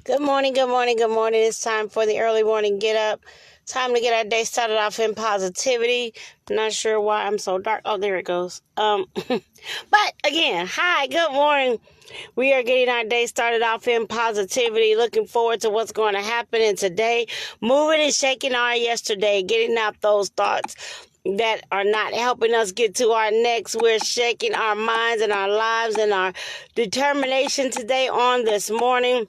Good morning, good morning, good morning. It's time for the early morning get up. Time to get our day started off in positivity. I'm not sure why I'm so dark. Oh, there it goes. But again, hi, good morning. We are getting our day started off in positivity. Looking forward to what's going to happen in today. Moving and shaking our yesterday. Getting out those thoughts that are not helping us get to our next. We're shaking our minds and our lives and our determination today on this morning.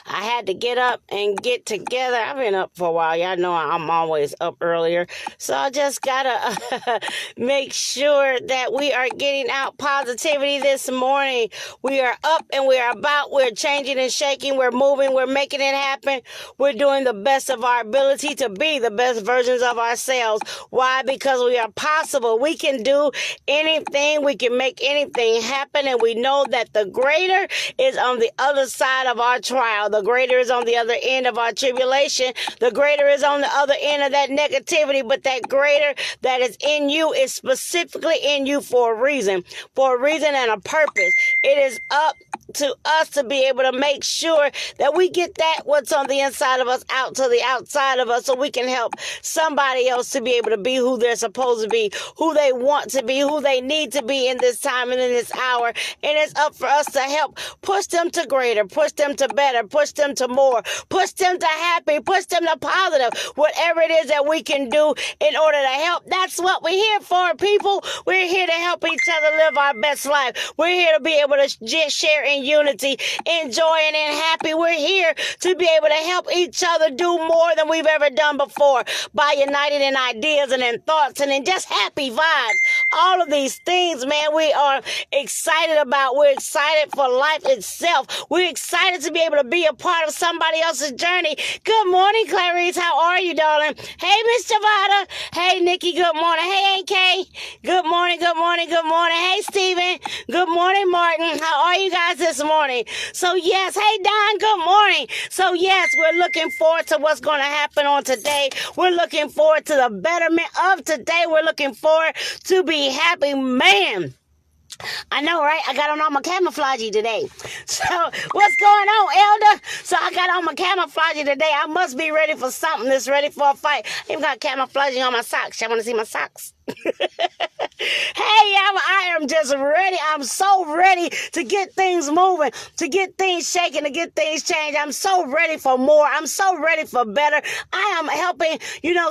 I had to get up and get together. I've been up for a while. Y'all know I'm always up earlier. So I just gotta make sure that we are getting out positivity this morning. We are up and we are about. We're changing and shaking. We're moving. We're making it happen. We're doing the best of our ability to be the best versions of ourselves. Why? Because we are possible. We can do anything. We can make anything happen. And we know that the greater is on the other side of our trial. The greater is on the other end of our tribulation. The greater is on the other end of that negativity. But that greater that is in you is specifically in you for a reason and a purpose. It is up to us to be able to make sure that we get that what's on the inside of us out to the outside of us, so we can help somebody else to be able to be who they're supposed to be, who they want to be, who they need to be in this time and in this hour. And it's up for us to help push them to greater, push them to better, push them to more, push them to happy, push them to positive, whatever it is that we can do in order to help. That's what we're here for, people. We're here to help each other live our best life. We're here to be able to just share in unity, enjoying and happy. We're here to be able to help each other do more than we've ever done before by uniting in ideas and in thoughts and in just happy vibes. All of these things, man, we are excited about. We're excited for life itself. We're excited to be able to be a part of somebody else's journey. Good morning, Clarice. How are you, darling? Hey, Miss Javada. Hey, Nikki. Good morning. Hey, AK. Good morning, good morning, good morning. Hey, Steven. Good morning, Martin. How are you guys this morning? So, yes. Hey, Don. Good morning. So, yes, we're looking forward to what's going to happen on today. We're looking forward to the betterment of today. We're looking forward to be happy. Man, I know, right? I got on all my camouflage today. So, what's going on, Elder? So, I got on my camouflage today. I must be ready for something that's ready for a fight. I even got camouflage on my socks. Y'all want to see my socks? Hey, I am just ready. I'm so ready to get things moving, to get things shaking, to get things changed. I'm so ready for more. I'm so ready for better. I am helping,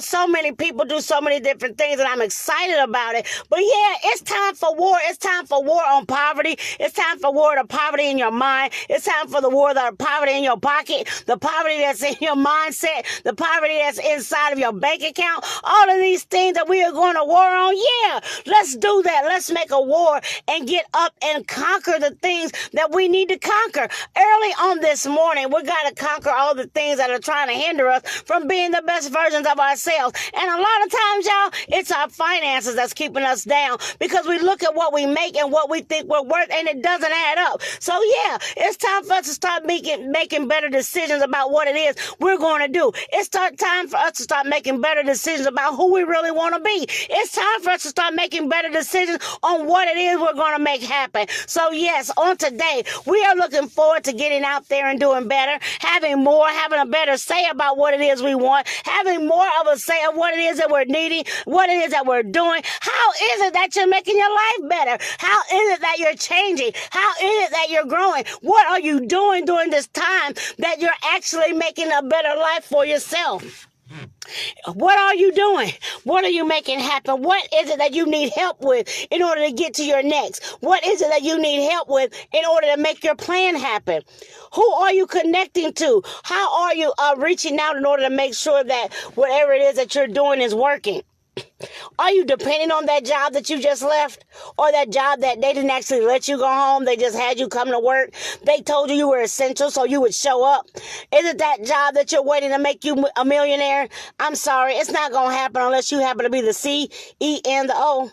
so many people do so many different things, and I'm excited about it. But yeah, it's time for war. It's time for war on poverty. It's time for war to poverty in your mind. It's time for the war to poverty in your pocket, the poverty that's in your mindset, the poverty that's inside of your bank account. All of these things that we are going to war on. Yeah, let's do that. Let's make a war and get up and conquer the things that we need to conquer. Early on this morning, we got to conquer all the things that are trying to hinder us from being the best versions of ourselves. And a lot of times, y'all, it's our finances that's keeping us down, because we look at what we make and what we think we're worth, and it doesn't add up. So yeah, it's time for us to start making better decisions about what it is we're going to do. It's time for us to start making better decisions about who we really want to be. It's time for us to start making better decisions on what it is we're going to make happen. So yes, on today, we are looking forward to getting out there and doing better, having a better say about what it is we want, having more of a say of what it is that we're needing, what it is that we're doing. How is it that you're making your life better? How is it that you're changing? How is it that you're growing? What are you doing during this time that you're actually making a better life for yourself? What are you doing? What are you making happen? What is it that you need help with in order to get to your next? What is it that you need help with in order to make your plan happen? Who are you connecting to? How are you reaching out in order to make sure that whatever it is that you're doing is working? Are you depending on that job that you just left? Or that job that they didn't actually let you go home? They just had you come to work. They told you were essential so you would show up. Is it that job that you're waiting to make you a millionaire? I'm sorry, it's not going to happen unless you happen to be the C, E, and the O.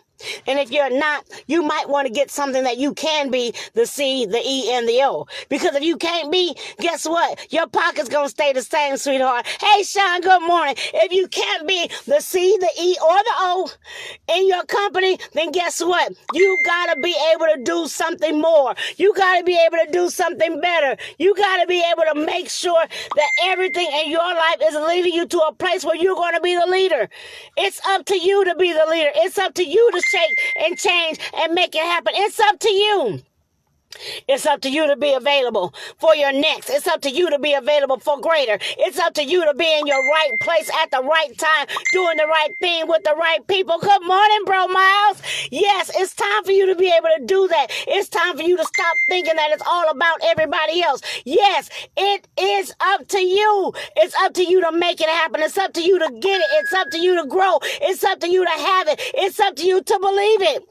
And if you're not, you might want to get something that you can be, the C, the E, and the O. Because if you can't be, guess what? Your pocket's going to stay the same, sweetheart. Hey, Sean, good morning. If you can't be the C, the E, or the O in your company, then guess what? You got to be able to do something more. You got to be able to do something better. You got to be able to make sure that everything in your life is leading you to a place where you're going to be the leader. It's up to you to be the leader. It's up to you to shake and change and make it happen. It's up to you. It's up to you to be available for your next. It's up to you to be available for greater. It's up to you to be in your right place at the right time, doing the right thing with the right people. Good morning, Bro Miles. Yes, it's time for you to be able to do that. It's time for you to stop thinking that it's all about everybody else. Yes, it is up to you. It's up to you to make it happen. It's up to you to get it. It's up to you to grow. It's up to you to have it. It's up to you to believe it.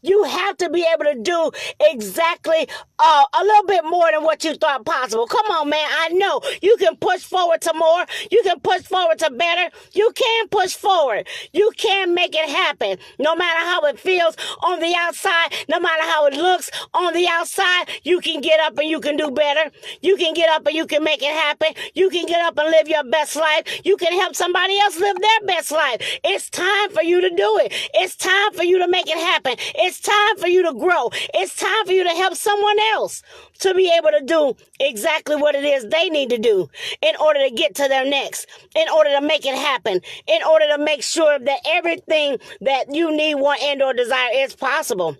You have to be able to do exactly a little bit more than what you thought possible. Come on, man. I know you can push forward to more. You can push forward to better. You can push forward. You can make it happen. No matter how it feels on the outside, no matter how it looks on the outside, you can get up and you can do better. You can get up and you can make it happen. You can get up and live your best life. You can help somebody else live their best life. It's time for you to do it. It's time for you to make it happen. It's time for you to grow. It's time for you to help someone else to be able to do exactly what it is they need to do in order to get to their next, in order to make it happen, in order to make sure that everything that you need, want, and or desire is possible.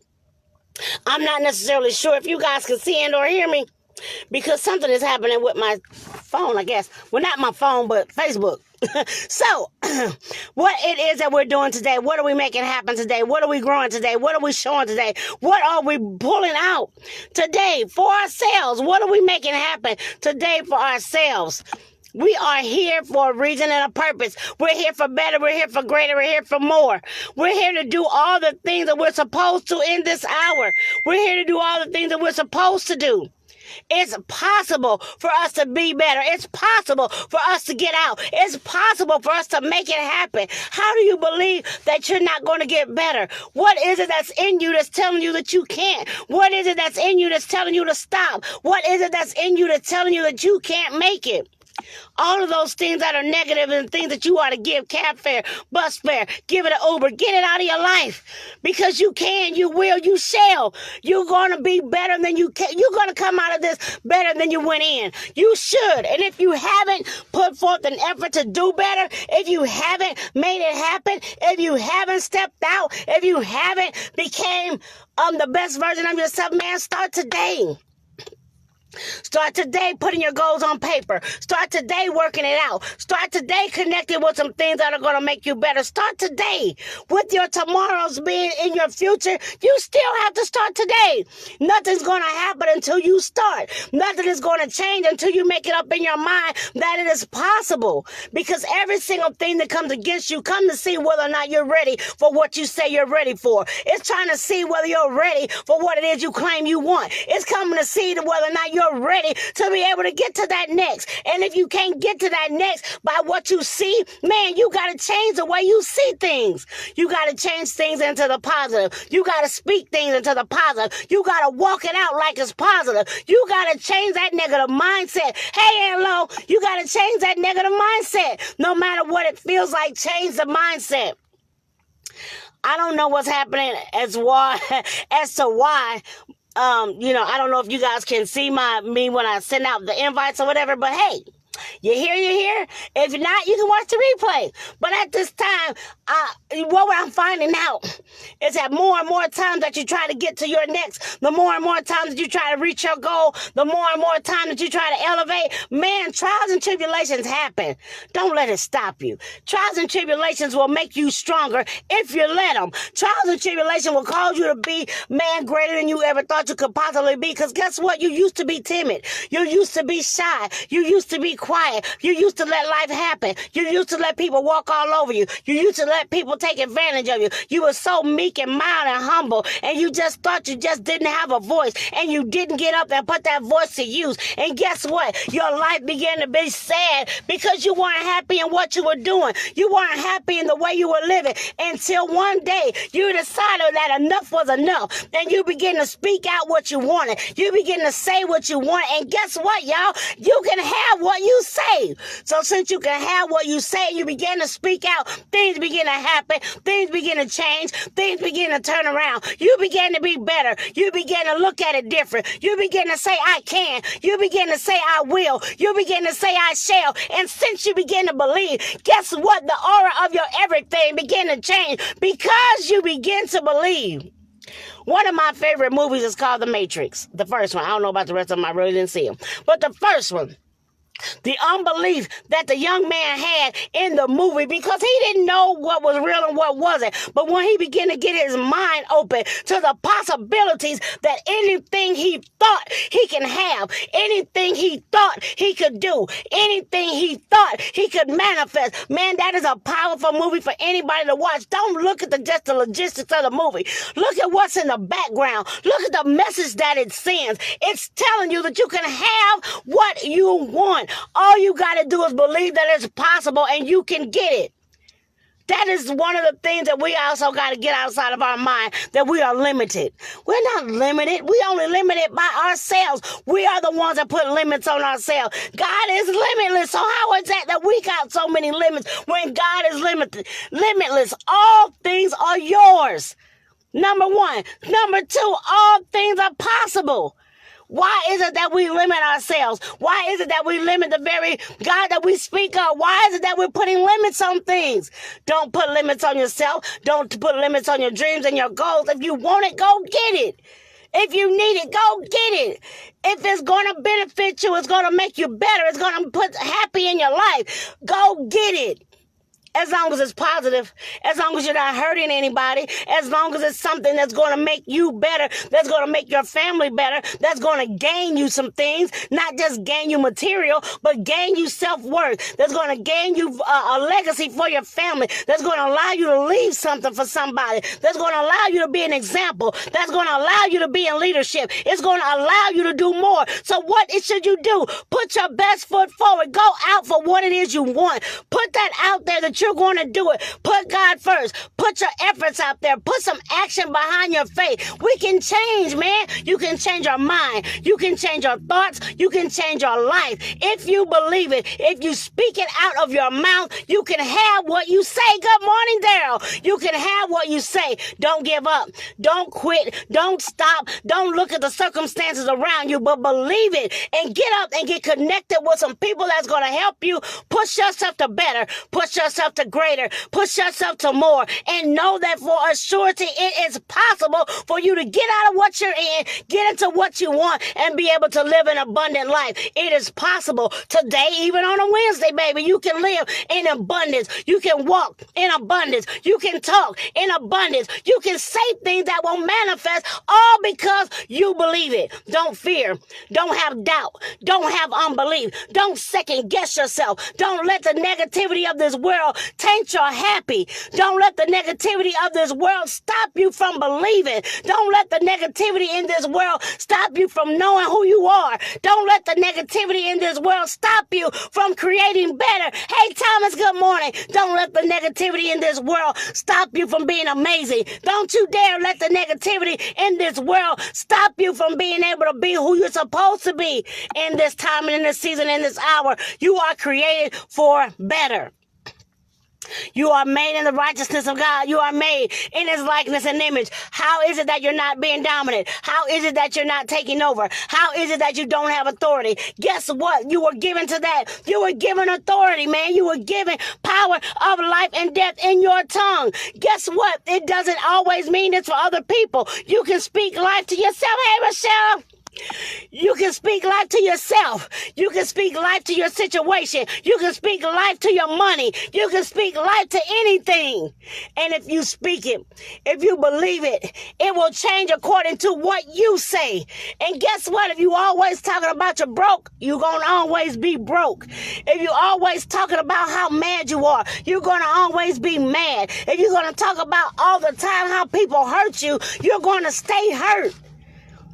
I'm not necessarily sure if you guys can see and or hear me, because something is happening with my phone, I guess. Well, not my phone, but Facebook. So, what it is that we're doing today, what are we making happen today? What are we growing today? What are we showing today? What are we pulling out today for ourselves? What are we making happen today for ourselves? We are here for a reason and a purpose. We're here for better. We're here for greater. We're here for more. We're here to do all the things that we're supposed to in this hour. We're here to do all the things that we're supposed to do. It's possible for us to be better. It's possible for us to get out. It's possible for us to make it happen. How do you believe that you're not going to get better? What is it that's in you that's telling you that you can't? What is it that's in you that's telling you to stop? What is it that's in you that's telling you that you can't make it? All of those things that are negative and things that you ought to give, cab fare, bus fare, give it an Uber, get it out of your life. Because you can, you will, you shall. You're going to be better than you can. You're going to come out of this better than you went in. You should. And if you haven't put forth an effort to do better, if you haven't made it happen, if you haven't stepped out, if you haven't became the best version of yourself, man, start today. Start today putting your goals on paper. Start today working it out. Start today connecting with some things that are going to make you better. Start today. With your tomorrows being in your future, you still have to start today. Nothing's going to happen until you start. Nothing is going to change until you make it up in your mind that it is possible. Because every single thing that comes against you comes to see whether or not you're ready for what you say you're ready for. It's trying to see whether you're ready for what it is you claim you want. It's coming to see whether or not you're ready to be able to get to that next. And if you can't get to that next by what you see, man, you got to change the way you see things. You got to change things into the positive. You got to speak things into the positive. You got to walk it out like it's positive. You got to change that negative mindset. Hey, hello, you got to change that negative mindset. No matter what it feels like, change the mindset. I don't know what's happening as to why, I don't know if you guys can see me when I send out the invites or whatever, but hey, you hear? If not, you can watch the replay. But at this time, what I'm finding out is that more and more times that you try to get to your next, the more and more times that you try to reach your goal, the more and more times that you try to elevate, man, trials and tribulations happen. Don't let it stop you. Trials and tribulations will make you stronger if you let them. Trials and tribulations will cause you to be, man, greater than you ever thought you could possibly be. Because guess what? You used to be timid. You used to be shy. You used to be quiet. quiet. You used to let life happen. You used to let people walk all over you. You used to let people take advantage of you. You were so meek and mild and humble, and you just thought you just didn't have a voice, and you didn't get up and put that voice to use. And guess what? Your life began to be sad because you weren't happy in what you were doing. You weren't happy in the way you were living until one day you decided that enough was enough, and you begin to speak out what you wanted. You begin to say what you want, and guess what, y'all? You can have what you say. So since you can have what you say, you begin to speak out, things begin to happen, things begin to change, things begin to turn around. You begin to be better. You begin to look at it different. You begin to say, I can. You begin to say, I will. You begin to say, I shall. And since you begin to believe, guess what? The aura of your everything begin to change because you begin to believe. One of my favorite movies is called The Matrix. The first one. I don't know about the rest of them. I really didn't see them. But the first one. The unbelief that the young man had in the movie, because he didn't know what was real and what wasn't. But when he began to get his mind open to the possibilities that anything he thought he can have, anything he thought he could do, anything he thought he could manifest, man, that is a powerful movie for anybody to watch. Don't look at just the logistics of the movie. Look at what's in the background. Look at the message that it sends. It's telling you that you can have what you want. All you got to do is believe that it's possible and you can get it. That is one of the things that we also got to get outside of our mind, that we are limited. We're not limited. We only limited by ourselves. We are the ones that put limits on ourselves. God is limitless. So how is that we got so many limits when God is limitless? All things are yours. Number one. Number two, all things are possible. Why is it that we limit ourselves? Why is it that we limit the very God that we speak of? Why is it that we're putting limits on things? Don't put limits on yourself. Don't put limits on your dreams and your goals. If you want it, go get it. If you need it, go get it. If it's going to benefit you, it's going to make you better, it's going to put happy in your life, go get it. As long as it's positive, as long as you're not hurting anybody, as long as it's something that's going to make you better, that's going to make your family better, that's going to gain you some things, not just gain you material, but gain you self-worth, that's going to gain you a legacy for your family, that's going to allow you to leave something for somebody, that's going to allow you to be an example, that's going to allow you to be in leadership, it's going to allow you to do more. So what should you do? Put your best foot forward. Go out for what it is you want. Put that out there that you're going to do it. Put God first. Put your efforts out there. Put some action behind your faith. We can change, man. You can change your mind. You can change your thoughts. You can change your life. If you believe it, if you speak it out of your mouth, you can have what you say. Good morning, Daryl. You can have what you say. Don't give up. Don't quit. Don't stop. Don't look at the circumstances around you, but believe it and get up and get connected with some people that's going to help you push yourself to better, push yourself to greater, push yourself to more, and know that for a surety it is possible for you to get out of what you're in, get into what you want, and be able to live an abundant life. It is possible today, even on a Wednesday, baby. You can live in abundance. You can walk in abundance. You can talk in abundance. You can say things that will manifest, all because you believe it. Don't fear. Don't have doubt. Don't have unbelief. Don't second guess yourself. Don't let the negativity of this world taint your happy. Don't let the negativity of this world stop you from believing. Don't let the negativity in this world stop you from knowing who you are. Don't let the negativity in this world stop you from creating better. Hey, Thomas, good morning. Don't let the negativity in this world stop you from being amazing. Don't you dare let the negativity in this world stop you from being able to be who you're supposed to be in this time and in this season, in this hour. You are created for better. You are made in the righteousness of God. You are made in his likeness and image. How is it that you're not being dominant? How is it that you're not taking over? How is it that you don't have authority? Guess what? You were given to that. You were given authority, man. You were given power of life and death in your tongue. Guess what? It doesn't always mean it's for other people. You can speak life to yourself. Hey, Michelle. You can speak life to yourself. You can speak life to your situation. You can speak life to your money. You can speak life to anything. And if you speak it, if you believe it, it will change according to what you say. And guess what? If you always talking about you're broke, you're going to always be broke. If you always talking about how mad you are, you're going to always be mad. If you're going to talk about all the time how people hurt you, you're going to stay hurt.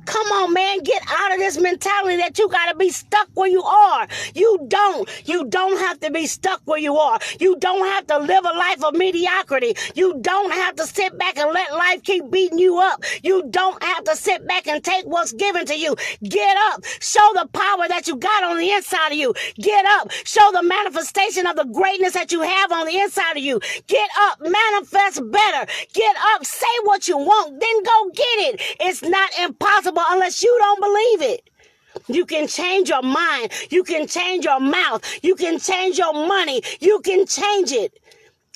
Come on, man, get out of this mentality that you got to be stuck where you are. You don't. You don't have to be stuck where you are. You don't have to live a life of mediocrity. You don't have to sit back and let life keep beating you up. You don't have to sit back and take what's given to you. Get up. Show the power that you got on the inside of you. Get up. Show the manifestation of the greatness that you have on the inside of you. Get up. Manifest better. Get up. Say what you want. Then go get it. It's not impossible unless you don't believe it. You can change your mind. You can change your mouth. You can change your money. You can change it.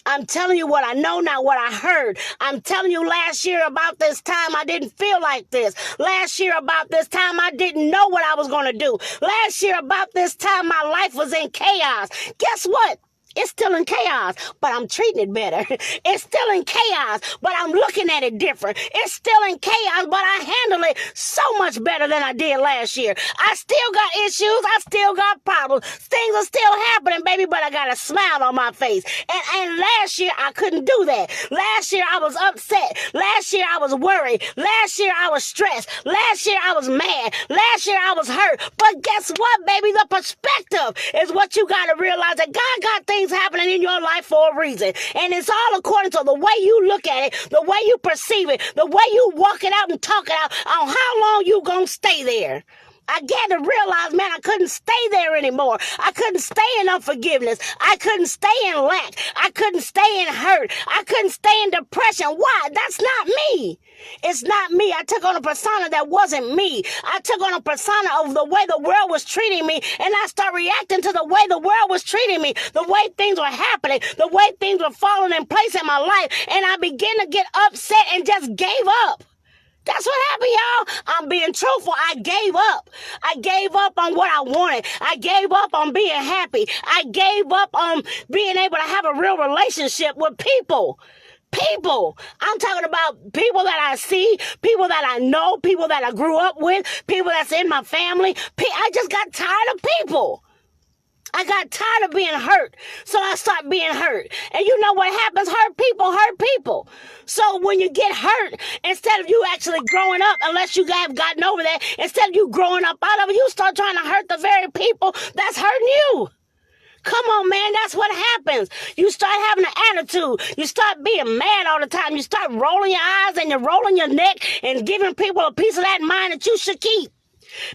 I'm telling you what I know, not what I heard. I'm telling you last year about this time, I didn't feel like this. Last year about this time, I didn't know what I was going to do. Last year about this time, my life was in chaos. Guess what? It's still in chaos, but I'm treating it better. It's still in chaos, but I'm looking at it different. It's still in chaos, but I handle it so much better than I did last year. I still got issues. I still got problems. Things are still happening, baby, but I got a smile on my face. And last year, I couldn't do that. Last year, I was upset. Last year, I was worried. Last year, I was stressed. Last year, I was mad. Last year, I was hurt. But guess what, baby? The perspective is what you got to realize, that God got things happening in your life for a reason. And it's all according to the way you look at it, the way you perceive it, the way you walk it out and talk it out on how long you gonna stay there. I got to realize, man, I couldn't stay there anymore. I couldn't stay in unforgiveness. I couldn't stay in lack. I couldn't stay in hurt. I couldn't stay in depression. Why? That's not me. It's not me. I took on a persona that wasn't me. I took on a persona of the way the world was treating me, and I started reacting to the way the world was treating me, the way things were happening, the way things were falling in place in my life, and I began to get upset and just gave up. That's what happened, y'all. I'm being truthful. I gave up. I gave up on what I wanted. I gave up on being happy. I gave up on being able to have a real relationship with people. People. I'm talking about people that I see, people that I know, people that I grew up with, people that's in my family. I just got tired of people. I got tired of being hurt, so I started being hurt. And you know what happens? Hurt people. So when you get hurt, instead of you actually growing up, unless you have gotten over that, instead of you growing up out of it, you start trying to hurt the very people that's hurting you. Come on, man, that's what happens. You start having an attitude. You start being mad all the time. You start rolling your eyes and you're rolling your neck and giving people a piece of that mind that you should keep.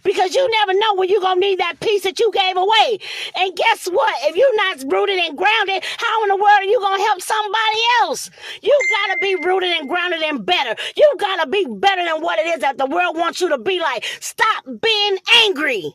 Because you never know when you're going to need that piece that you gave away. And guess what? If you're not rooted and grounded, how in the world are you going to help somebody else? You got to be rooted and grounded and better. You got to be better than what it is that the world wants you to be like. Stop being angry.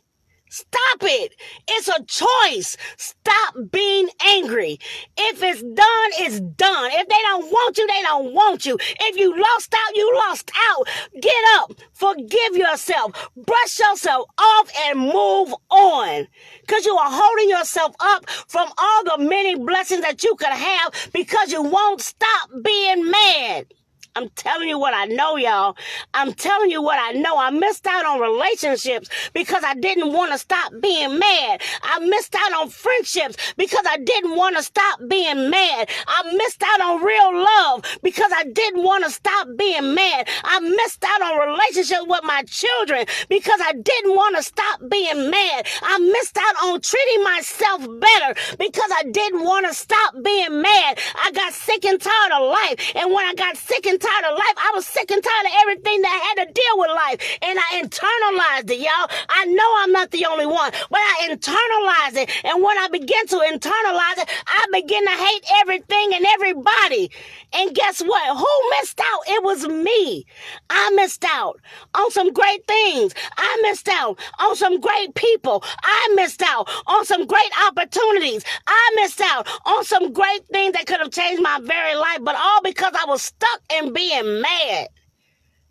Stop it. It's a choice. Stop being angry. If it's done, it's done. If they don't want you, they don't want you. If you lost out, you lost out. Get up. Forgive yourself. Brush yourself off and move on. Because you are holding yourself up from all the many blessings that you could have because you won't stop being mad. I'm telling you what I know, y'all. I'm telling you what I know. I missed out on relationships because I didn't want to stop being mad. I missed out on friendships because I didn't want to stop being mad. I missed out on real love because I didn't want to stop being mad. I missed out on relationships with my children because I didn't want to stop being mad. I missed out on treating myself better because I didn't want to stop being mad. I got sick and tired of life. And when I got sick and tired of life, I was sick and tired of everything that had to deal with life. And I internalized it, y'all. I know I'm not the only one, but I internalized it. And when I began to internalize it, I began to hate everything and everybody. And guess what? Who missed out? It was me. I missed out on some great things. I missed out on some great people. I missed out on some great opportunities. I missed out on some great things that could have changed my very life, but all because I was stuck in being mad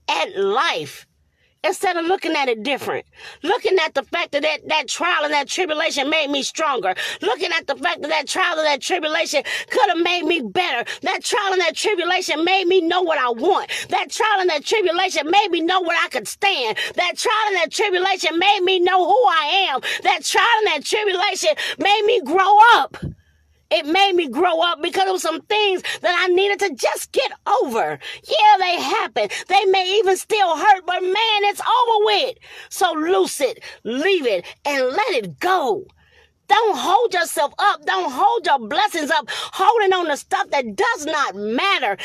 at life. instead of looking at it different. Looking at the fact that that trial and that tribulation made me stronger. Looking at the fact that that trial and that tribulation could have made me better. That trial and that tribulation made me know what I want. That trial and that tribulation made me know where I could stand. That trial and that tribulation made me know who I am. That trial and that tribulation made me grow up. It made me grow up because of some things that I needed to just get over. Yeah, they happen. They may even still hurt, but man, it's over with. So loose it, leave it, and let it go. Don't hold yourself up. Don't hold your blessings up holding on to stuff that does not matter,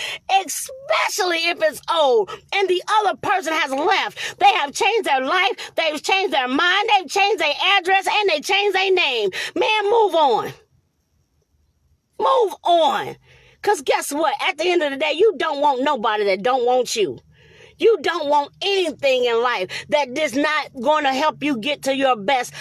especially if it's old and the other person has left. They have changed their life. They've changed their mind. They've changed their address, and they changed their name. Man, move on. Move on. Because guess what? At the end of the day, you don't want nobody that don't want you. You don't want anything in life that is not going to help you get to your best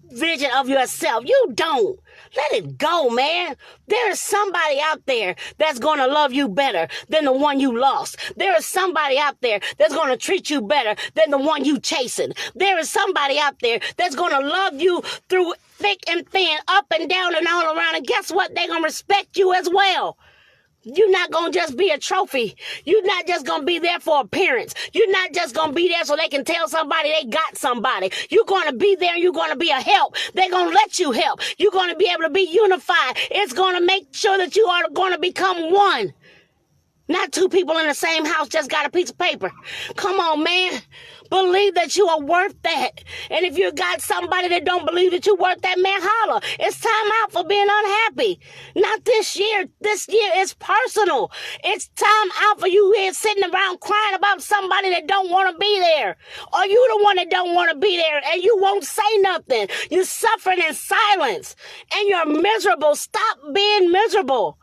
vision of yourself. You don't. Let it go, man. There is somebody out there that's going to love you better than the one you lost. There is somebody out there that's going to treat you better than the one you chasing. There is somebody out there that's going to love you through thick and thin, up and down and all around. And guess what? They're going to respect you as well. You're not going to just be a trophy. You're not just going to be there for appearance. You're not just going to be there so they can tell somebody they got somebody. You're going to be there and you're going to be a help. They're going to let you help. You're going to be able to be unified. It's going to make sure that you are going to become one. Not two people in the same house just got a piece of paper. Come on, man. Believe that you are worth that. And if you got somebody that don't believe that you're worth that, man, holler. It's time out for being unhappy. Not this year. This year is personal. It's time out for you here sitting around crying about somebody that don't want to be there. Or you the one that don't want to be there and you won't say nothing. You're suffering in silence. And you're miserable. Stop being miserable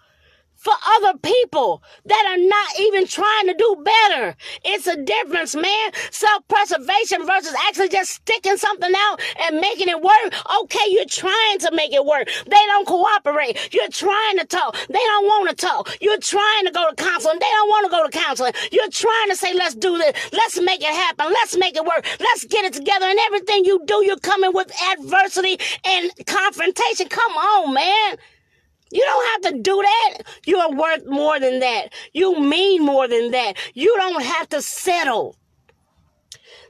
for other people that are not even trying to do better. It's a difference, man. Self-preservation versus actually just sticking something out and making it work. Okay, you're trying to make it work. They don't cooperate. You're trying to talk. They don't want to talk. You're trying to go to counseling. They don't want to go to counseling. You're trying to say, let's do this. Let's make it happen. Let's make it work. Let's get it together. And everything you do, you're coming with adversity and confrontation. Come on, man. You don't have to do that. You are worth more than that. You mean more than that. You don't have to settle.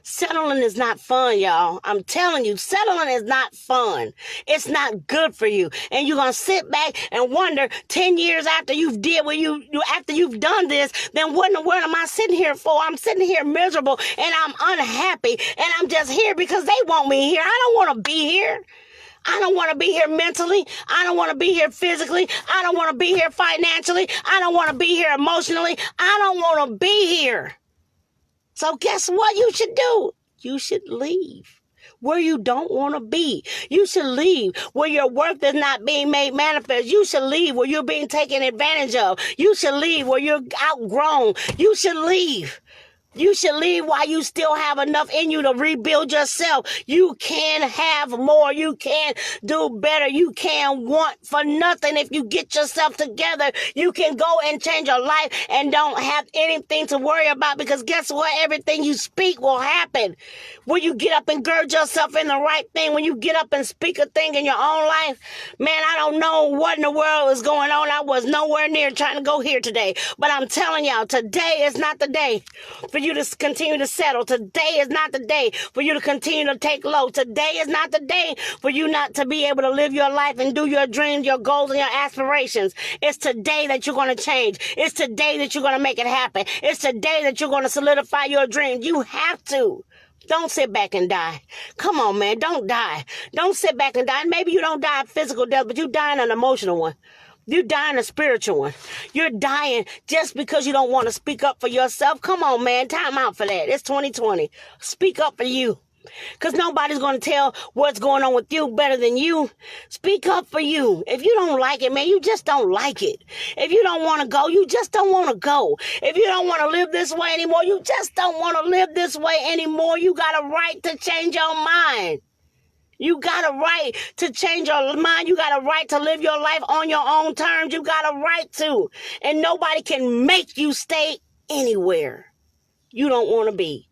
Settling is not fun, y'all. I'm telling you, settling is not fun. It's not good for you. And you're going to sit back and wonder 10 years after you've did what after you've done this, then what in the world am I sitting here for? I'm sitting here miserable and I'm unhappy and I'm just here because they want me here. I don't want to be here. I don't want to be here mentally. I don't want to be here physically. I don't want to be here financially. I don't want to be here emotionally. I don't want to be here. So guess what you should do? You should leave where you don't want to be. You should leave where your worth is not being made manifest. You should leave where you're being taken advantage of. You should leave where you're outgrown. You should leave. You should leave while you still have enough in you to rebuild yourself. You can have more. You can do better. You can want for nothing. If you get yourself together, you can go and change your life and don't have anything to worry about, because guess what? Everything you speak will happen. When you get up and gird yourself in the right thing, when you get up and speak a thing in your own life, man, I don't know what in the world is going on. I was nowhere near trying to go here today, but I'm telling y'all, today is not the day for you to continue to settle. Today is not the day for you to continue to take low. Today is not the day for you not to be able to live your life and do your dreams, your goals, and your aspirations. It's today that you're going to change. It's today that you're going to make it happen. It's today that you're going to solidify your dreams. You have to. Don't sit back and die. Come on, man. Don't die. Don't sit back and die. Maybe you don't die a physical death, but you die an emotional one. You're dying a spiritual one. You're dying just because you don't want to speak up for yourself. Come on, man. Time out for that. It's 2020. Speak up for you. Because nobody's going to tell what's going on with you better than you. Speak up for you. If you don't like it, man, you just don't like it. If you don't want to go, you just don't want to go. If you don't want to live this way anymore, you just don't want to live this way anymore. You got a right to change your mind. You got a right to change your mind. You got a right to live your life on your own terms. You got a right to. And nobody can make you stay anywhere you don't want to be.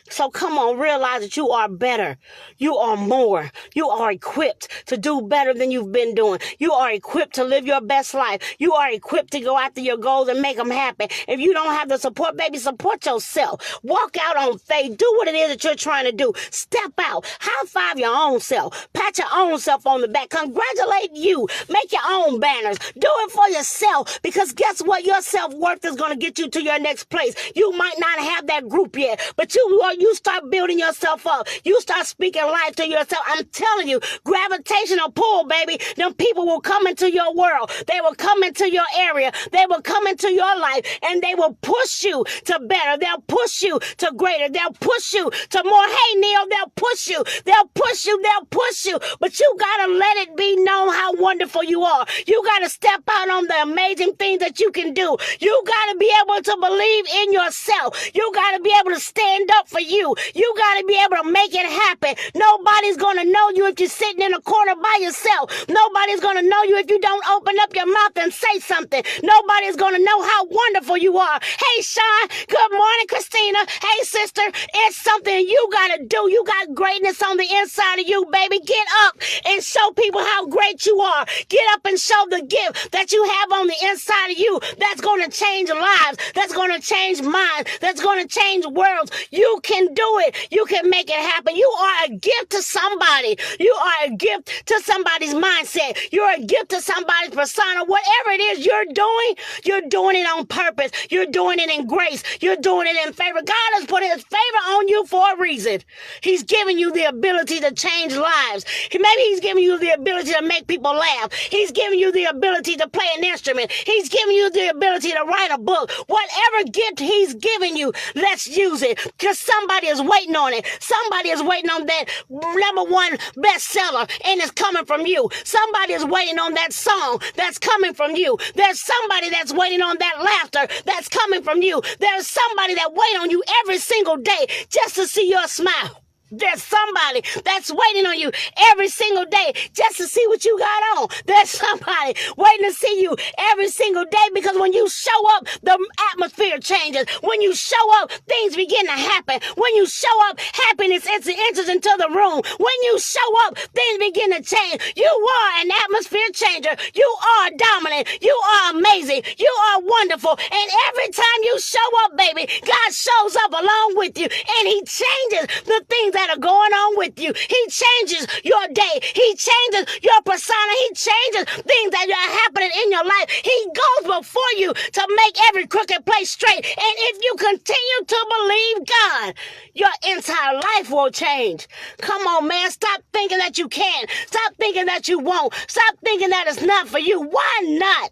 So come on, realize that you are better. You are more. You are equipped to do better than you've been doing. You are equipped to live your best life. You are equipped to go after your goals and make them happen. If you don't have the support, baby, support yourself. Walk out on faith. Do what it is that you're trying to do. Step out. High five your own self. Pat your own self on the back. Congratulate you. Make your own banners. Do it for yourself, because guess what? Your self-worth is going to get you to your next place. You might not have that group yet, but you start building yourself up. You start speaking life to yourself. I'm telling you, gravitational pull, baby. Them people will come into your world. They will come into your area. They will come into your life, and they will push you to better. They'll push you to greater. They'll push you to more. Hey, Neil, they'll push you. They'll push you. They'll push you. But you got to let it be known how wonderful you are. You got to step out on the amazing things that you can do. You got to be able to believe in yourself. You got to be able to stand up for you. You got to be able to make it happen. Nobody's going to know you if you're sitting in a corner by yourself. Nobody's going to know you if you don't open up your mouth and say something. Nobody's going to know how wonderful you are. Hey, Sean. Good morning, Christina. Hey, sister. It's something you got to do. You got greatness on the inside of you, baby. Get up and show people how great you are. Get up and show the gift that you have on the inside of you that's going to change lives, that's going to change minds, that's going to change worlds. You can do it. You can make it happen. You are a gift to somebody. You are a gift to somebody's mindset. You're a gift to somebody's persona. Whatever it is you're doing it on purpose. You're doing it in grace. You're doing it in favor. God has put his favor on you for a reason. He's giving you the ability to change lives. Maybe he's giving you the ability to make people laugh. He's giving you the ability to play an instrument. He's giving you the ability to write a book. Whatever gift he's giving you, let's use it, because somebody is waiting on it. Somebody is waiting on that #1 bestseller, and it's coming from you. Somebody is waiting on that song that's coming from you. There's somebody that's waiting on that laughter that's coming from you. There's somebody that waits on you every single day just to see your smile. There's somebody that's waiting on you every single day just to see what you got on. There's somebody waiting to see you every single day, because when you show up, the atmosphere changes. When you show up, things begin to happen. When you show up, happiness enters into the room. When you show up, things begin to change. You are an atmosphere changer. You are dominant. You are amazing. You are wonderful. And every time you show up, baby, God shows up along with you, and he changes the things that are going on with you. He changes your day. He changes your persona. He changes things that are happening in your life. He goes before you to make every crooked place straight. And if you continue to believe God, your entire life will change. Come on, man. Stop thinking that you can't. Stop thinking that you won't. Stop thinking that it's not for you. Why not?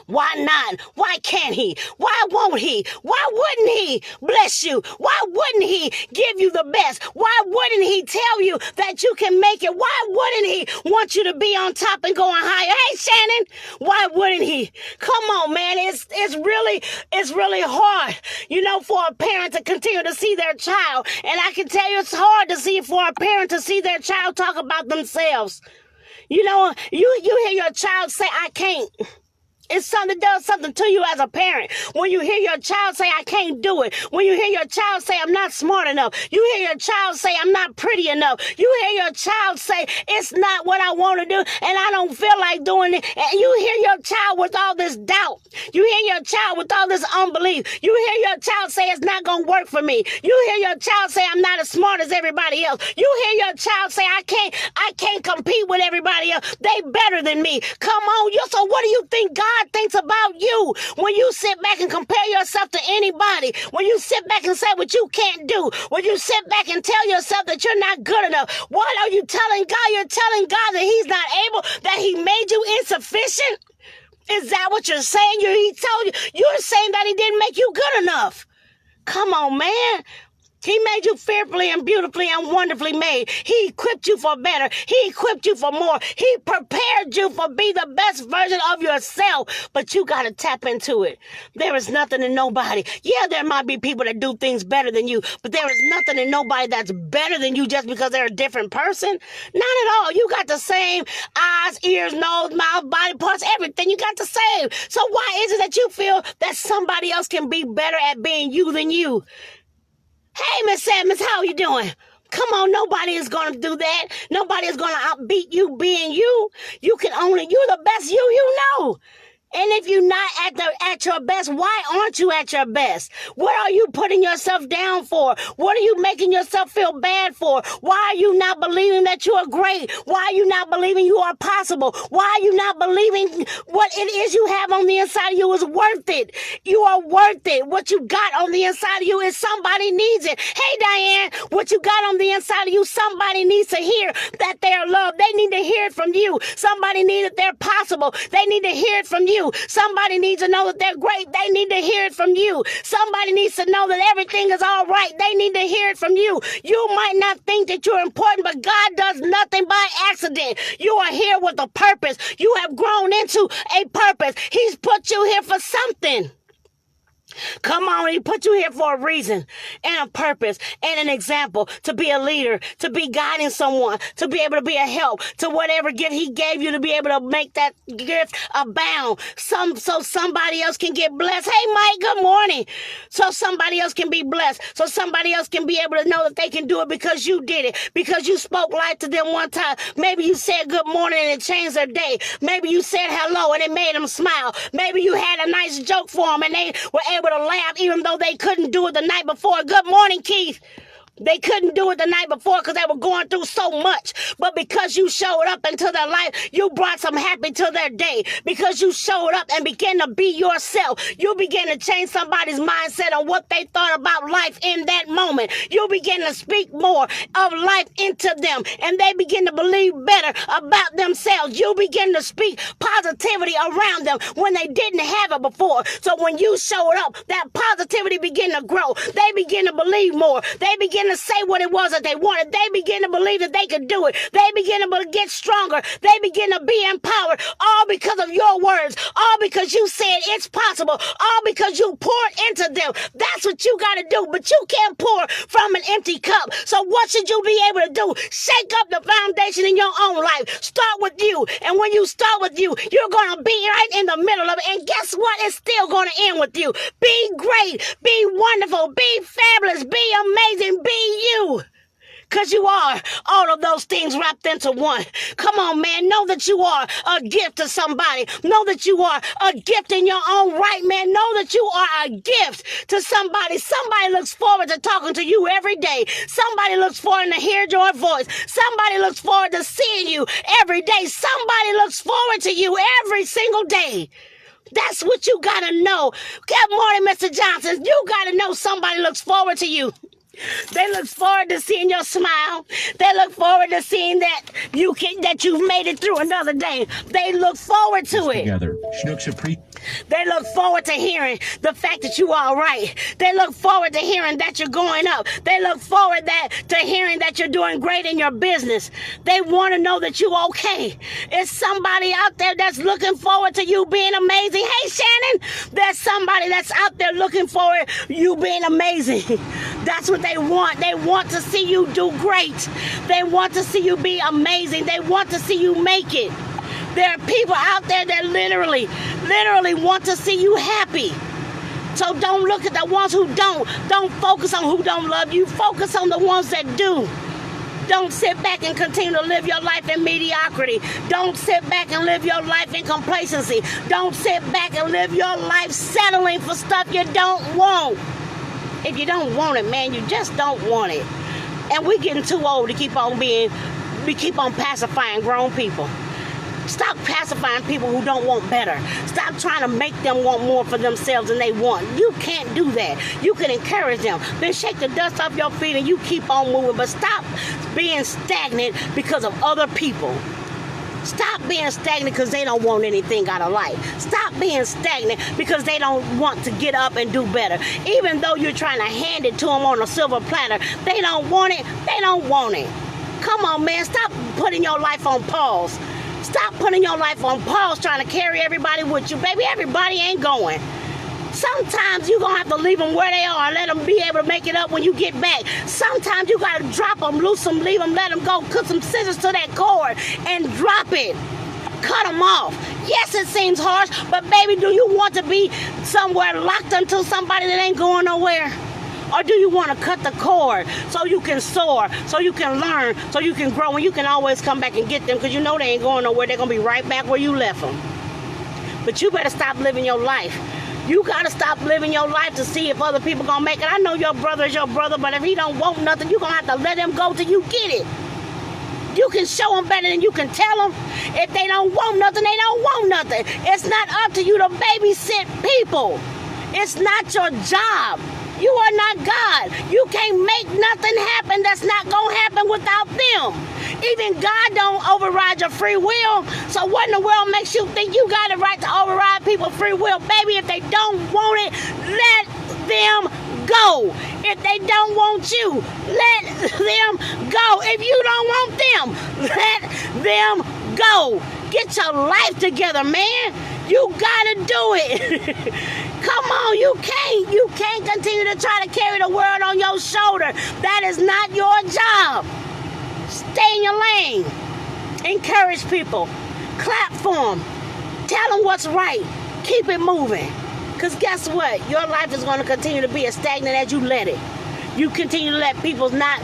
Why not? Why can't he? Why won't he? Why wouldn't he bless you? Why wouldn't he give you the best? Why wouldn't he tell you that you can make it? Why wouldn't he want you to be on top and going higher? Hey, Shannon, why wouldn't he? Come on, man. It's really hard, for a parent to continue to see their child. And I can tell you it's hard to see for a parent to see their child talk about themselves. You hear your child say, I can't. It's something that does something to you as a parent. When you hear your child say, I can't do it. When you hear your child say, I'm not smart enough. You hear your child say, I'm not pretty enough. You hear your child say, it's not what I want to do, and I don't feel like doing it. And you hear your child with all this doubt. You hear your child with all this unbelief. You hear your child say, it's not going to work for me. You hear your child say, I'm not as smart as everybody else. You hear your child say, I can't compete with everybody else. They better than me. Come on. So what do you think God thinks about you when you sit back and compare yourself to anybody? When you sit back and say what you can't do? When you sit back and tell yourself that you're not good enough? What are you telling God? You're telling God that he's not able, that he made you insufficient? Is that what you're saying? He told you. You're saying that he didn't make you good enough. Come on, man. He made you fearfully and beautifully and wonderfully made. He equipped you for better. He equipped you for more. He prepared you for be the best version of yourself. But you got to tap into it. There is nothing in nobody. Yeah, there might be people that do things better than you, but there is nothing in nobody that's better than you just because they're a different person. Not at all. You got the same eyes, ears, nose, mouth, body parts, everything. You got the same. So why is it that you feel that somebody else can be better at being you than you? Hey, Miss Edmonds, how you doing? Come on, nobody is going to do that. Nobody is going to outbeat you being you. You're the best you know. And if you're not at your best, why aren't you at your best? What are you putting yourself down for? What are you making yourself feel bad for? Why are you not believing that you are great? Why are you not believing you are possible? Why are you not believing what it is you have on the inside of you is worth it? You are worth it. What you got on the inside of you is somebody needs it. Hey, Diane, what you got on the inside of you, somebody needs to hear that they are loved. They need to hear it from you. Somebody needs that they're possible. They need to hear it from you. Somebody needs to know that they're great. They need to hear it from you. Somebody needs to know that everything is all right. They need to hear it from you. You might not think that you're important, but God does nothing by accident. You are here with a purpose. You have grown into a purpose. He's put you here for something. Come on, he put you here for a reason and a purpose and an example, to be a leader, to be guiding someone, to be able to be a help, to whatever gift he gave you, to be able to make that gift abound. So somebody else can get blessed. Hey, Mike, good morning. So somebody else can be blessed. So somebody else can be able to know that they can do it because you did it, because you spoke life to them one time. Maybe you said good morning and it changed their day. Maybe you said hello and it made them smile. Maybe you had a nice joke for them and they were able to laugh even though they couldn't do it the night before. Good morning, Keith. They couldn't do it the night before because they were going through so much. But because you showed up into their life, you brought some happy to their day. Because you showed up and began to be yourself, you began to change somebody's mindset on what they thought about life in that moment. You begin to speak more of life into them, and they begin to believe better about themselves. You begin to speak positivity around them when they didn't have it before. So when you showed up, that positivity began to grow. They begin to believe more. They begin to say what it was that they wanted. They begin to believe that they could do it. They begin to get stronger. They begin to be empowered, all because of your words, all because you said it's possible, all because you poured into them. That's what you got to do, but you can't pour from an empty cup. So what should you be able to do? Shake up the foundation in your own life. Start with you, and when you start with you, you're going to be right in the middle of it, and guess what? It's still going to end with you. Be great, be wonderful, be fabulous, be amazing, be you. Because you are all of those things wrapped into one. Come on, man. Know that you are a gift to somebody. Know that you are a gift in your own right, man. Know that you are a gift to somebody. Somebody looks forward to talking to you every day. Somebody looks forward to hear your voice. Somebody looks forward to seeing you every day. Somebody looks forward to you every single day. That's what you got to know. Good morning, Mr. Johnson. You got to know somebody looks forward to you. They look forward to seeing your smile. They look forward to seeing that you've made it through another day. They look forward to it. Together. They look forward to hearing the fact that you are all right. They look forward to hearing that you're going up. They look forward to hearing that you're doing great in your business. They want to know that you're okay. It's somebody out there that's looking forward to you being amazing. Hey, Shannon, there's somebody that's out there looking forward to you being amazing. That's what they want. They want to see you do great. They want to see you be amazing. They want to see you make it. There are people out there that literally want to see you happy. So don't look at the ones who don't. Don't focus on who don't love you. Focus on the ones that do. Don't sit back and continue to live your life in mediocrity. Don't sit back and live your life in complacency. Don't sit back and live your life settling for stuff you don't want. If you don't want it, man, you just don't want it. And we're getting too old to keep on pacifying grown people. Stop pacifying people who don't want better. Stop trying to make them want more for themselves than they want. You can't do that. You can encourage them. Then shake the dust off your feet and you keep on moving. But stop being stagnant because of other people. Stop being stagnant because they don't want anything out of life. Stop being stagnant because they don't want to get up and do better. Even though you're trying to hand it to them on a silver platter, they don't want it. They don't want it. Come on, man. Stop putting your life on pause. Stop putting your life on pause trying to carry everybody with you. Baby, everybody ain't going. Sometimes you're going to have to leave them where they are and let them be able to make it up when you get back. Sometimes you got to drop them, loose them, leave them, let them go. Put some scissors to that cord and drop it. Cut them off. Yes, it seems harsh, but baby, do you want to be somewhere locked until somebody that ain't going nowhere? Or do you want to cut the cord so you can soar, so you can learn, so you can grow, and you can always come back and get them because you know they ain't going nowhere. They're going to be right back where you left them. But you better stop living your life. You got to stop living your life to see if other people going to make it. I know your brother is your brother, but if he don't want nothing, you're going to have to let him go till you get it. You can show them better than you can tell them. If they don't want nothing, they don't want nothing. It's not up to you to babysit people. It's not your job. You are not God. You can't make nothing happen that's not going to happen without them. Even God don't override your free will. So what in the world makes you think you got the right to override people's free will? Baby, if they don't want it, let them go. If they don't want you, let them go. If you don't want them, let them go. Get your life together, man. You gotta do it. Come on, you can't continue to try to carry the world on your shoulder. That is not your job. Stay in your lane. Encourage people. Clap for them. Tell them what's right. Keep it moving. Because guess what? Your life is going to continue to be as stagnant as you let it. You continue to let people's not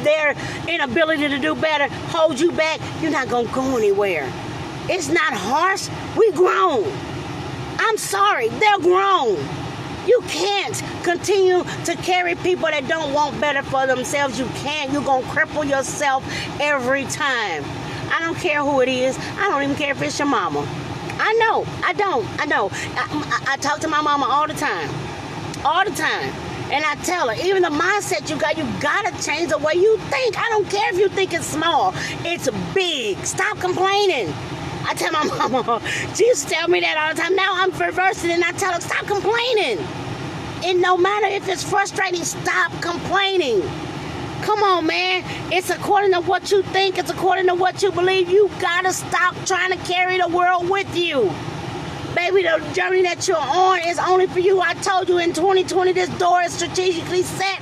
their inability to do better hold you back. You're not going to go anywhere. It's not harsh. We grown. I'm sorry. They're grown. You can't continue to carry people that don't want better for themselves. You can't. You're going to cripple yourself every time. I don't care who it is. I don't even care if it's your mama. I know. I know. I talk to my mama all the time. All the time. And I tell her, even the mindset you got to change the way you think. I don't care if you think it's small. It's big. Stop complaining. I tell my mama, she used to tell me that all the time. Now I'm reversing it and I tell her, stop complaining. And no matter if it's frustrating, stop complaining. Come on, man. It's according to what you think. It's according to what you believe. You got to stop trying to carry the world with you. Baby, the journey that you're on is only for you. I told you in 2020, this door is strategically set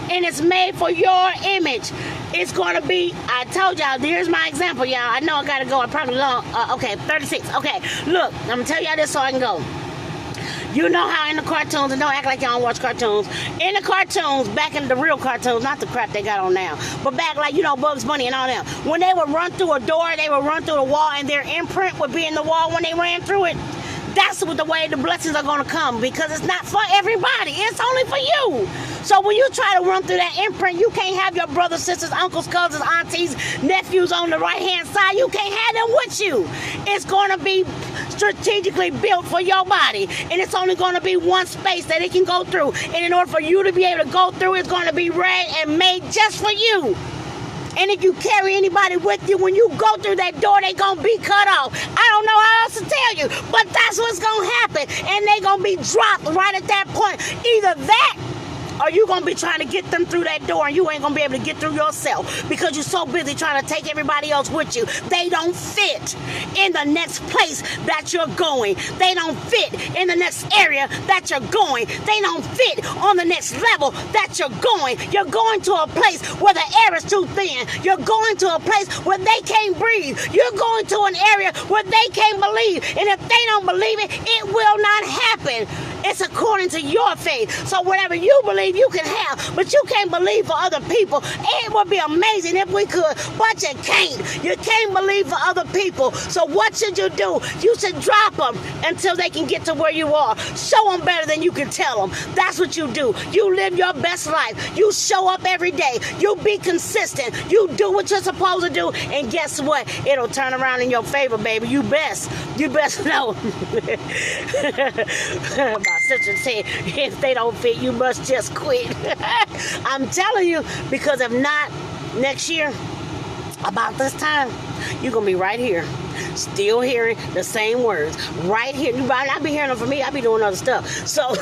and it's made for your image. It's going to be, I told y'all, here's my example, y'all. I know I got to go. I'm probably long. Okay, 36. Okay, look, I'm going to tell y'all this so I can go. You know how in the cartoons, and don't act like y'all don't watch cartoons. In the cartoons, back in the real cartoons, not the crap they got on now, but back like, Bugs Bunny and all them. When they would run through a door, they would run through the wall, and their imprint would be in the wall when they ran through it. That's the way the blessings are going to come, because it's not for everybody. It's only for you. So when you try to run through that imprint, you can't have your brothers, sisters, uncles, cousins, aunties, nephews on the right-hand side. You can't have them with you. It's going to be strategically built for your body, and it's only going to be one space that it can go through. And in order for you to be able to go through, it's going to be read and made just for you. And if you carry anybody with you, when you go through that door, they going to be cut off. I don't know how else to tell you, but that's what's going to happen. And they going to be dropped right at that point. Either that, or you going to be trying to get them through that door and you ain't going to be able to get through yourself because you're so busy trying to take everybody else with you. They don't fit in the next place that you're going. They don't fit in the next area that you're going. They don't fit on the next level that you're going. You're going to a place where the air is too thin. You're going to a place where they can't breathe. You're going to an area where they can't believe. And if they don't believe it, it will not happen. It's according to your faith. So whatever you believe, you can have, but you can't believe for other people. It would be amazing if we could, but you can't. You can't believe for other people. So what should you do? You should drop them until they can get to where you are. Show them better than you can tell them. That's what you do. You live your best life. You show up every day. You be consistent. You do what you're supposed to do, and guess what? It'll turn around in your favor, baby. You best know. My sister said, if they don't fit, you must just quit. I'm telling you, because if not, next year, about this time, you're going to be right here, still hearing the same words, right here. You might not be hearing them from me. I be doing other stuff. So,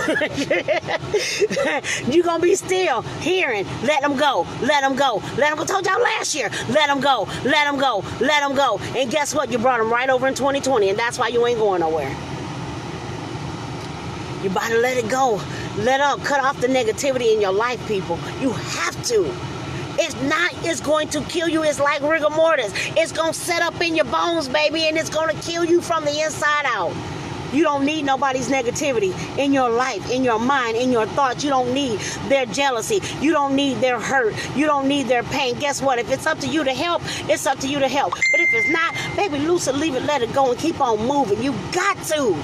you're going to be still hearing, let them go, let them go, let them go. I told y'all last year, let them go, let them go, let them go. And guess what? You brought them right over in 2020, and that's why you ain't going nowhere. You about to let it go. Let up. Cut off the negativity in your life, people. You have to. It's going to kill you. It's like rigor mortis. It's going to set up in your bones, baby, and it's going to kill you from the inside out. You don't need nobody's negativity in your life, in your mind, in your thoughts. You don't need their jealousy. You don't need their hurt. You don't need their pain. Guess what? If it's up to you to help, it's up to you to help. But if it's not, baby, loose it, leave it, let it go, and keep on moving. You got to.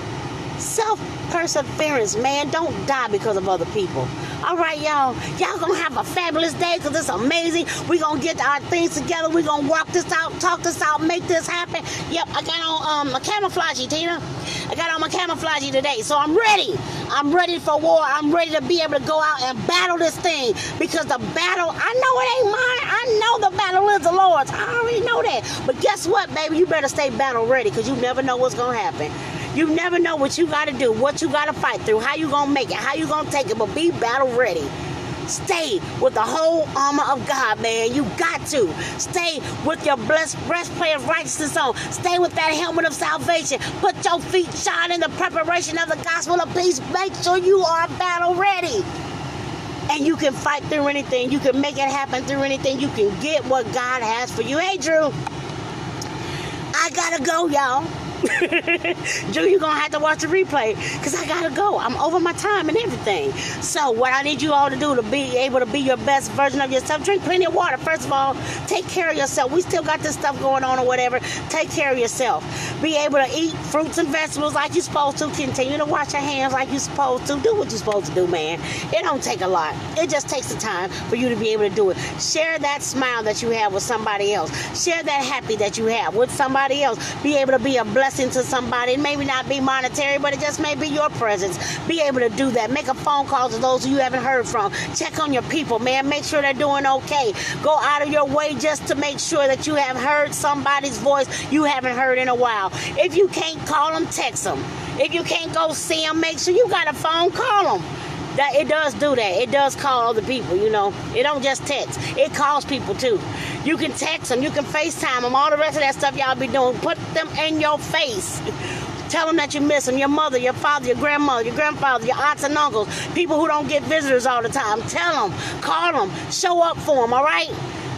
Self-perseverance, man. Don't die because of other people. All right, y'all. Y'all gonna have a fabulous day because it's amazing. We gonna get our things together. We gonna walk this out, talk this out, make this happen. Yep, I got on my camouflage, Tina. I got on my camouflage today, so I'm ready. I'm ready for war. I'm ready to be able to go out and battle this thing because the battle, I know it ain't mine. I know the battle is the Lord's. I already know that. But guess what, baby? You better stay battle ready because you never know what's gonna happen. You never know what you got to do, what you got to fight through, how you going to make it, how you going to take it, but be battle ready. Stay with the whole armor of God, man. You got to. Stay with your blessed breastplate of righteousness on. Stay with that helmet of salvation. Put your feet shod in the preparation of the gospel of peace. Make sure you are battle ready. And you can fight through anything. You can make it happen through anything. You can get what God has for you. Hey, Drew. I got to go, y'all. Drew, you're gonna have to watch the replay because I gotta go. I'm over my time and everything. So what I need you all to do to be able to be your best version of yourself, drink plenty of water. First of all, take care of yourself. We still got this stuff going on or whatever. Take care of yourself. Be able to eat fruits and vegetables like you're supposed to. Continue to wash your hands like you're supposed to. Do what you're supposed to do, man. It don't take a lot. It just takes the time for you to be able to do it. Share that smile that you have with somebody else. Share that happy that you have with somebody else. Be able to be a blessing to somebody. It may not be monetary, but it just may be your presence. Be able to do that. Make a phone call to those you haven't heard from. Check on your people, man. Make sure they're doing okay. Go out of your way just to make sure that you have heard somebody's voice you haven't heard in a while. If you can't call them, text them. If you can't go see them, make sure you got a phone, call them. That it does do that. It does call other people, you know. It don't just text. It calls people too. You can text them. You can FaceTime them. All the rest of that stuff y'all be doing. Put them in your face. Tell them that you miss them. Your mother, your father, your grandmother, your grandfather, your aunts and uncles. People who don't get visitors all the time. Tell them. Call them. Show up for them, all right?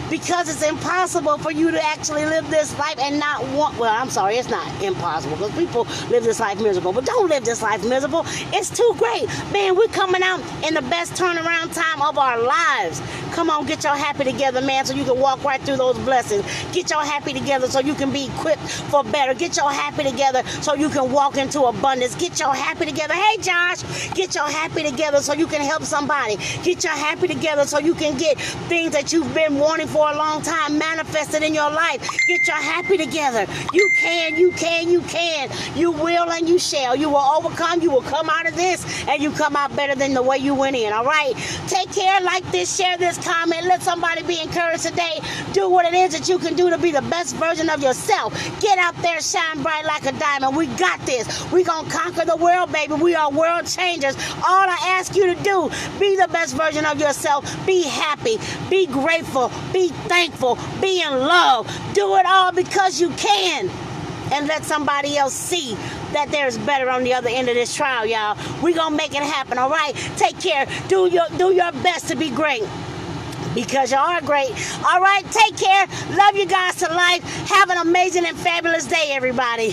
Because it's impossible for you to actually live this life and not want, well, I'm sorry, it's not impossible because people live this life miserable, but don't live this life miserable. It's too great. Man, we're coming out in the best turnaround time of our lives. Come on, get your happy together, man, so you can walk right through those blessings. Get your happy together so you can be equipped for better. Get your happy together so you can walk into abundance. Get your happy together. Hey, Josh, get your happy together so you can help somebody. Get your happy together so you can get things that you've been wanting for a long time manifested in your life. Get your happy together. You can, you can, you can. You will and you shall. You will overcome. You will come out of this and you come out better than the way you went in. All right? Take care. Like this. Share this. Comment. Let somebody be encouraged today. Do what it is that you can do to be the best version of yourself. Get out there. Shine bright like a diamond. We got this. We gonna conquer the world, baby. We are world changers. All I ask you to do, be the best version of yourself. Be happy. Be grateful. Be thankful, be in love, do it all because you can, and let somebody else see that there's better on the other end of this trial, y'all. We gonna make it happen, all right? Take care. Do your best to be great because you are great. All right, take care. Love you guys to life. Have an amazing and fabulous day, everybody.